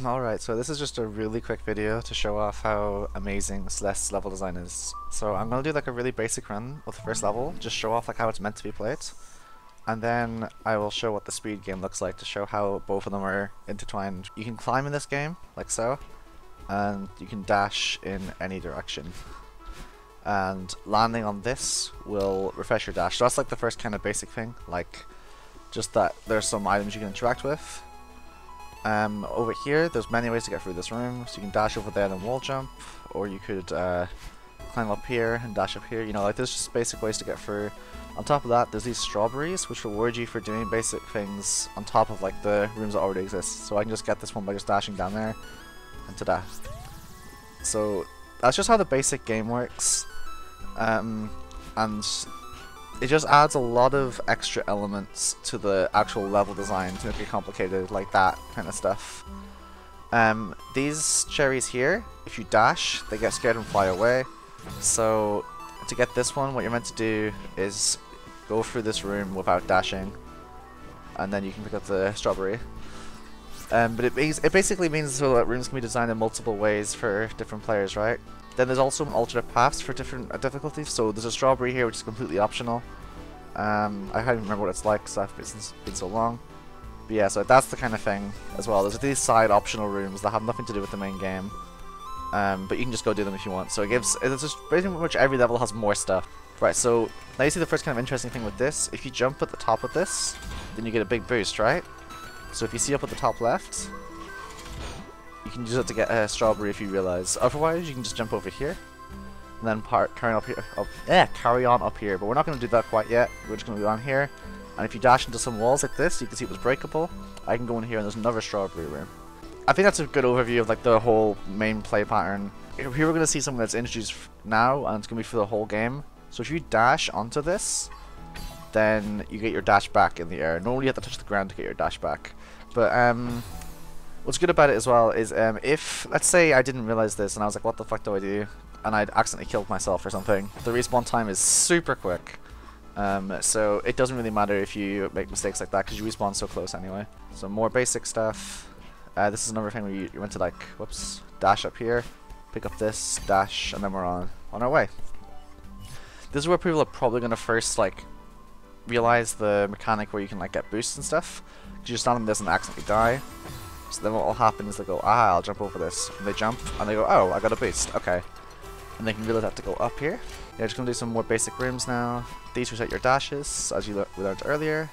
Alright, so this is just a really quick video to show off how amazing Celeste's level design is. So I'm going to do like a really basic run with the first level, just show off like how it's meant to be played. And then I will show what the speed game looks like to show how both of them are intertwined. You can climb in this game, like so, and you can dash in any direction. And landing on this will refresh your dash. So that's like the first kind of basic thing, like just that there's some items you can interact with. Over here, there's many ways to get through this room. So you can dash over there and then wall jump, or you could climb up here and dash up here. You know, like there's just basic ways to get through. On top of that, there's these strawberries, which reward you for doing basic things on top of like the rooms that already exist. So I can just get this one by just dashing down there and to that. So that's just how the basic game works. And it just adds a lot of extra elements to the actual level design to make it complicated, like that kind of stuff. These cherries here, if you dash, they get scared and fly away. So to get this one, what you're meant to do is go through this room without dashing, and then you can pick up the strawberry. But it basically means so that rooms can be designed in multiple ways for different players, right? Then there's also alternate paths for different difficulties. So there's a strawberry here, which is completely optional. I can't even remember what it's like because it's been so long. But yeah, so that's the kind of thing as well. There's these side optional rooms that have nothing to do with the main game. But you can just go do them if you want. So it's just pretty much every level has more stuff. Right, so now you see the first kind of interesting thing with this. If you jump at the top of this, then you get a big boost, right? So if you see up at the top left, you can use it to get a strawberry if you realize. Otherwise, you can just jump over here, and then carry on up here. But we're not going to do that quite yet. We're just going to go down here, and if you dash into some walls like this, you can see it was breakable. I can go in here, and there's another strawberry room. I think that's a good overview of like the whole main play pattern. Here we're going to see something that's introduced now, and it's going to be for the whole game. So if you dash onto this, then you get your dash back in the air. Normally you have to touch the ground to get your dash back. But what's good about it as well is if, let's say I didn't realize this and I was like, what the fuck do I do? And I'd accidentally killed myself or something. The respawn time is super quick. So it doesn't really matter if you make mistakes like that because you respawn so close anyway. So more basic stuff. This is another thing where you went to like, whoops, dash up here, pick up this, dash, and then we're on our way. This is where people are probably going to first like realize the mechanic where you can like get boosts and stuff. You just stand on this and accidentally die. So then what will happen is they go, ah, I'll jump over this. And they jump and they go, oh, I got a boost. Okay. And they can realize they have to go up here. Yeah, just going to do some more basic rooms now. These reset your dashes, as we learned earlier.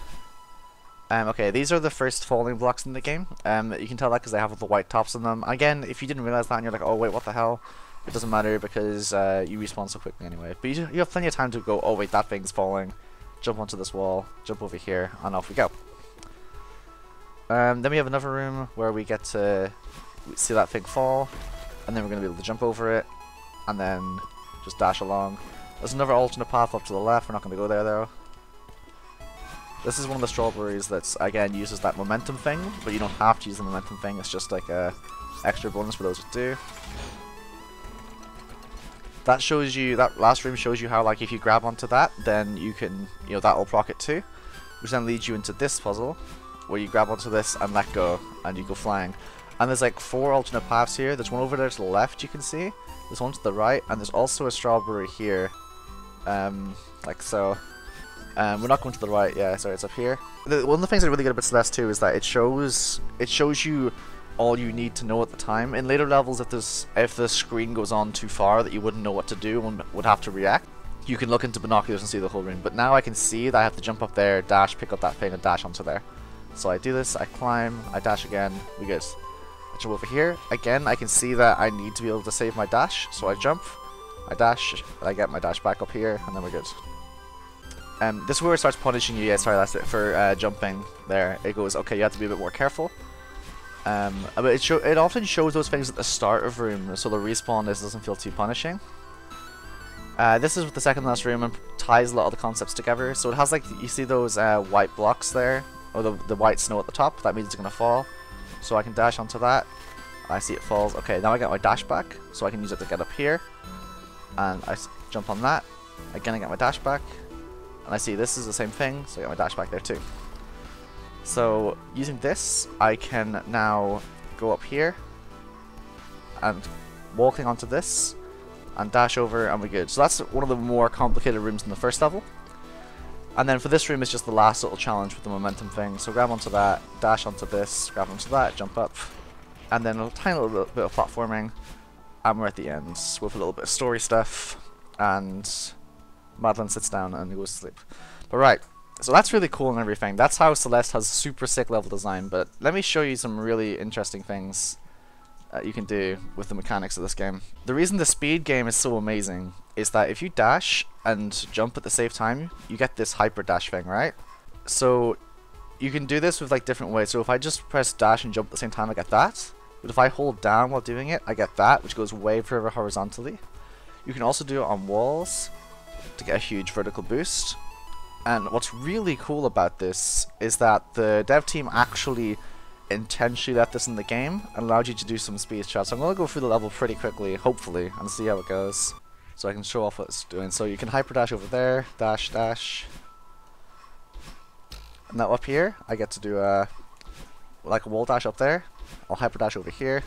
Okay, these are the first falling blocks in the game. You can tell that because they have the white tops on them. Again, if you didn't realize that and you're like, oh wait, what the hell? It doesn't matter because you respawn so quickly anyway. But you have plenty of time to go, oh wait, that thing's falling. Jump onto this wall, jump over here, and off we go. Then we have another room where we get to see that thing fall, and then we're going to be able to jump over it, and then just dash along. There's another alternate path up to the left, we're not going to go there though. This is one of the strawberries that's, again, uses that momentum thing, but you don't have to use the momentum thing, it's just like a extra bonus for those who do. That shows you, that last room shows you how like if you grab onto that, then you can, you know, that will proc it too. Which then leads you into this puzzle, where you grab onto this and let go, and you go flying. And there's like 4 alternate paths here. There's one over there to the left you can see, there's one to the right, and there's also a strawberry here. Like so. We're not going to the right, yeah, sorry, it's up here. One of the things I really get about Celeste too is that it shows you all you need to know at the time. In later levels, if the screen goes on too far that you wouldn't know what to do and would have to react, you can look into binoculars and see the whole room. But now I can see that I have to jump up there, dash, pick up that thing, and dash onto there. So I do this, I climb, I dash again, we get I jump over here. Again, I can see that I need to be able to save my dash, so I jump, I dash, and I get my dash back up here, and then we're good. This is where it starts punishing you. Yeah, sorry, that's it for jumping there. It goes, okay, you have to be a bit more careful. But it often shows those things at the start of room, so the respawn doesn't feel too punishing. This is the second last room and ties a lot of the concepts together. So it has like, you see those white blocks there, or the white snow at the top. That means it's gonna fall. So I can dash onto that. I see it falls. Okay, now I get my dash back, so I can use it to get up here. And I jump on that. Again, I get my dash back. And I see this is the same thing, so I get my dash back there too. So using this, I can now go up here, and walking onto this, and dash over, and we're good. So that's one of the more complicated rooms in the first level. And then for this room is just the last little challenge with the momentum thing. So grab onto that, dash onto this, grab onto that, jump up, and then a tiny little bit of platforming, and we're at the end with a little bit of story stuff, and Madeline sits down and goes to sleep. But right, so that's really cool and everything. That's how Celeste has super sick level design, but let me show you some really interesting things you can do with the mechanics of this game. The reason the speed game is so amazing is that if you dash and jump at the same time, you get this hyper dash thing, right? So you can do this with like different ways. So if I just press dash and jump at the same time, I get that. But if I hold down while doing it, I get that, which goes way further horizontally. You can also do it on walls to get a huge vertical boost. And what's really cool about this is that the dev team actually intentionally let this in the game and allowed you to do some speed shots. So I'm going to go through the level pretty quickly, hopefully, and see how it goes, so I can show off what it's doing. So you can hyper dash over there, dash, dash. And now up here, I get to do like a wall dash up there. I'll hyper dash over here.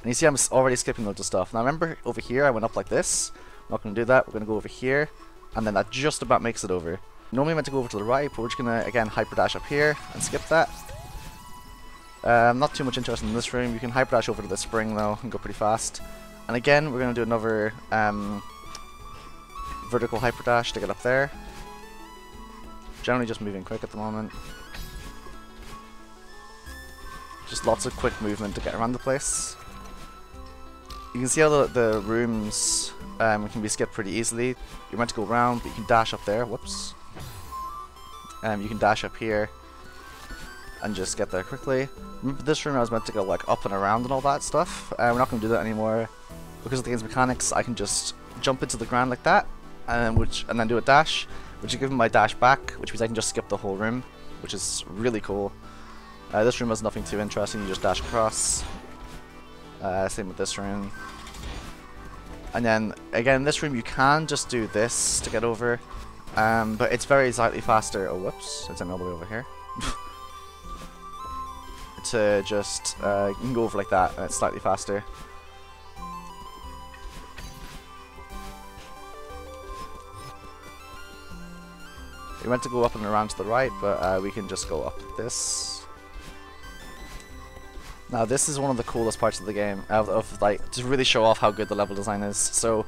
And you see I'm already skipping loads of stuff. Now remember, over here I went up like this. I'm not going to do that. We're going to go over here. And then that just about makes it over. Normally meant to go over to the right, but we're just going to, again, hyper dash up here and skip that. Not too much interest in this room. You can hyper dash over to the spring though and go pretty fast. And again, we're going to do another vertical hyper dash to get up there. Generally just moving quick at the moment. Just lots of quick movement to get around the place. You can see how the rooms can be skipped pretty easily. You're meant to go around, but you can dash up there. Whoops. You can dash up here and just get there quickly. Remember this room I was meant to go like up and around and all that stuff? We're not going to do that anymore. Because of the game's mechanics, I can just jump into the ground like that, and then do a dash, which will give me my dash back, which means I can just skip the whole room, which is really cool. This room has nothing too interesting, you just dash across. Same with this room. And then, again, in this room you can just do this to get over, but it's very slightly faster. Oh, whoops, it's all the way over here. To just, you can go over like that, and it's slightly faster. We meant to go up and around to the right, but we can just go up like this. Now this is one of the coolest parts of the game, like to really show off how good the level design is. So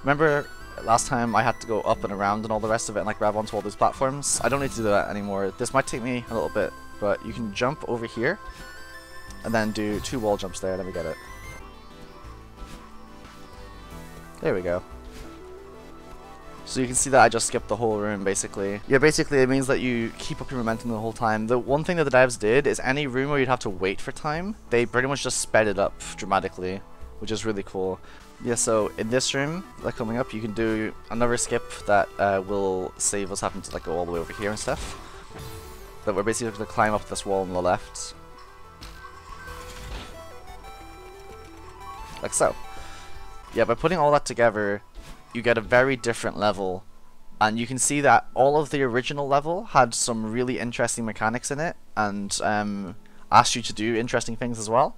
remember last time I had to go up and around and all the rest of it and like grab onto all these platforms? I don't need to do that anymore. This might take me a little bit, but you can jump over here and then do 2 wall jumps there. Let me get it. There we go. So you can see that I just skipped the whole room, basically. Yeah, basically it means that you keep up your momentum the whole time. The one thing that the devs did is any room where you'd have to wait for time, they pretty much just sped it up dramatically, which is really cool. Yeah, so in this room, like coming up, you can do another skip that will save us having to like go all the way over here and stuff. But we're basically going to climb up this wall on the left. Like so. Yeah, by putting all that together, you get a very different level, and you can see that all of the original level had some really interesting mechanics in it and asked you to do interesting things as well.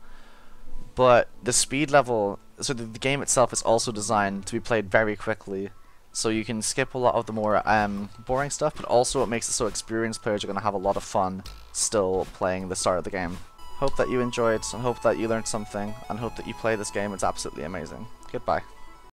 But the speed level, so the game itself is also designed to be played very quickly, so you can skip a lot of the more boring stuff, but also it makes it so experienced players are going to have a lot of fun still playing the start of the game. Hope that you enjoyed, and hope that you learned something, and hope that you play this game. It's absolutely amazing. Goodbye.